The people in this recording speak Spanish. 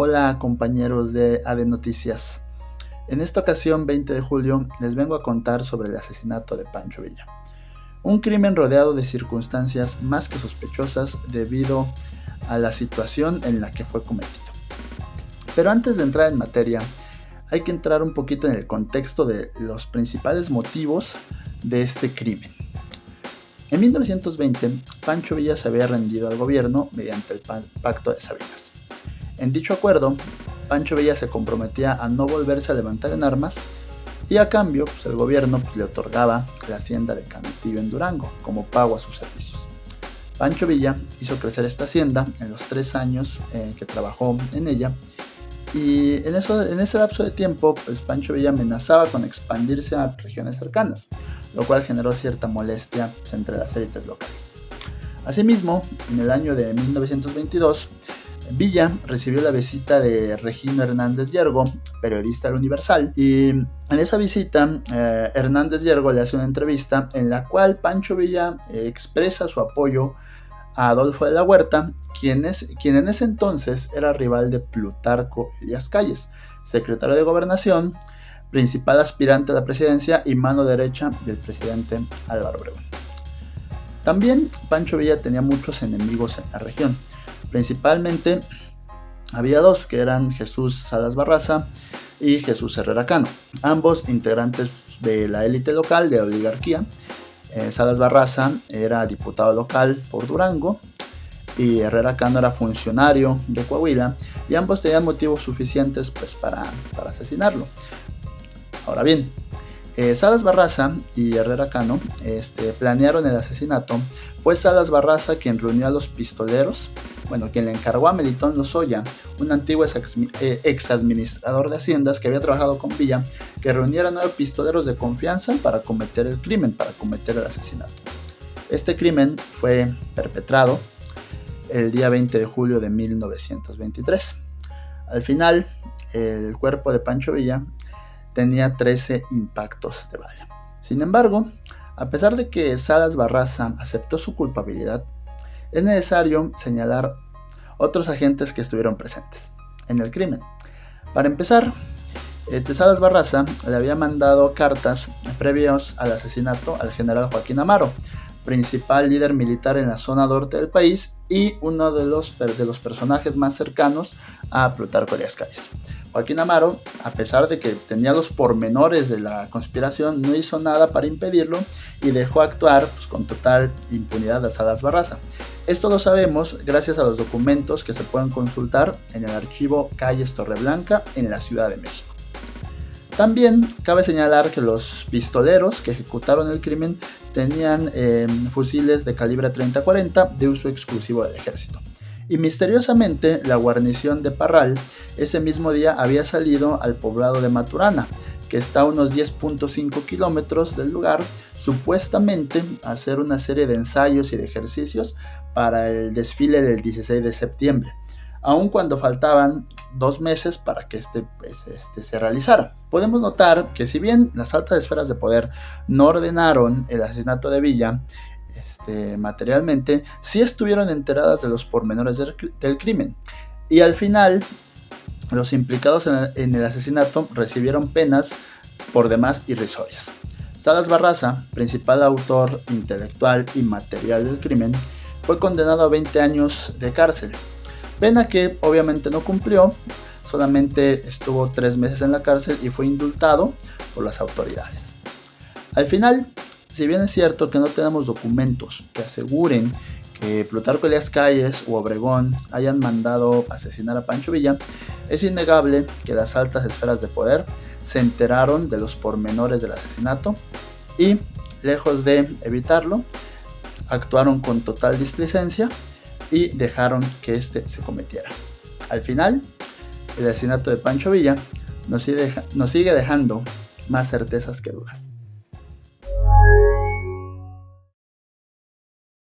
Hola compañeros de AD Noticias. En esta ocasión, 20 de julio, les vengo a contar sobre el asesinato de Pancho Villa. Un crimen rodeado de circunstancias más que sospechosas debido a la situación en la que fue cometido. Pero antes de entrar en materia, hay que entrar un poquito en el contexto de los principales motivos de este crimen. En 1920, Pancho Villa se había rendido al gobierno mediante el Pacto de Sabinas. En dicho acuerdo, Pancho Villa se comprometía a no volverse a levantar en armas y a cambio el gobierno le otorgaba la hacienda de Canutillo en Durango como pago a sus servicios. Pancho Villa hizo crecer esta hacienda en los 3 años que trabajó en ella, y en ese lapso de tiempo Pancho Villa amenazaba con expandirse a regiones cercanas, lo cual generó cierta molestia entre las élites locales. Asimismo, en el año de 1922, Villa recibió la visita de Regino Hernández Yergo, periodista del Universal, y en esa visita Hernández Yergo le hace una entrevista en la cual Pancho Villa expresa su apoyo a Adolfo de la Huerta, quien en ese entonces era rival de Plutarco Elías Calles, secretario de Gobernación, principal aspirante a la presidencia y mano derecha del presidente Álvaro Obregón. También Pancho Villa tenía muchos enemigos en la región. Principalmente había 2, que eran Jesús Salas Barraza y Jesús Herrera Cano, ambos integrantes de la élite local de la oligarquía. Salas Barraza era diputado local por Durango y Herrera Cano era funcionario de Coahuila, y ambos tenían motivos suficientes para asesinarlo. Ahora bien, Salas Barraza y Herrera Cano planearon el asesinato. Fue Salas Barraza quien reunió a los pistoleros, quien le encargó a Melitón Lozoya, un antiguo ex administrador de haciendas que había trabajado con Villa, que reuniera a 9 pistoleros de confianza para cometer el crimen, para cometer el asesinato. Este crimen fue perpetrado el día 20 de julio de 1923. Al final, el cuerpo de Pancho Villa tenía 13 impactos de bala. Sin embargo, a pesar de que Salas Barraza aceptó su culpabilidad, es necesario señalar otros agentes que estuvieron presentes en el crimen. Para empezar, Salas Barraza le había mandado cartas previos al asesinato al general Joaquín Amaro, principal líder militar en la zona norte del país y uno de los personajes más cercanos a Plutarco Elías Calles. Joaquín Amaro, a pesar de que tenía los pormenores de la conspiración, no hizo nada para impedirlo y dejó actuar con total impunidad a Salas Barraza. Esto lo sabemos gracias a los documentos que se pueden consultar en el archivo Calles Torreblanca en la Ciudad de México. También cabe señalar que los pistoleros que ejecutaron el crimen tenían fusiles de calibre 30-40 de uso exclusivo del ejército. Y misteriosamente, la guarnición de Parral ese mismo día había salido al poblado de Maturana, que está a unos 10.5 kilómetros del lugar, supuestamente a hacer una serie de ensayos y de ejercicios para el desfile del 16 de septiembre, aun cuando faltaban 2 meses para que se realizara. Podemos notar que si bien las altas esferas de poder no ordenaron el asesinato de Villa, materialmente, sí estuvieron enteradas de los pormenores del crimen, y al final los implicados en el asesinato recibieron penas por demás irrisorias. Salas Barraza, principal autor intelectual y material del crimen, fue condenado a 20 años de cárcel, pena que obviamente no cumplió. Solamente estuvo 3 meses en la cárcel y fue indultado por las autoridades. Al final, si bien es cierto que no tenemos documentos que aseguren que Plutarco Elías Calles u Obregón hayan mandado asesinar a Pancho Villa, es innegable que las altas esferas de poder se enteraron de los pormenores del asesinato y, lejos de evitarlo, actuaron con total displicencia y dejaron que se cometiera. Al final, el asesinato de Pancho Villa nos sigue dejando más certezas que dudas.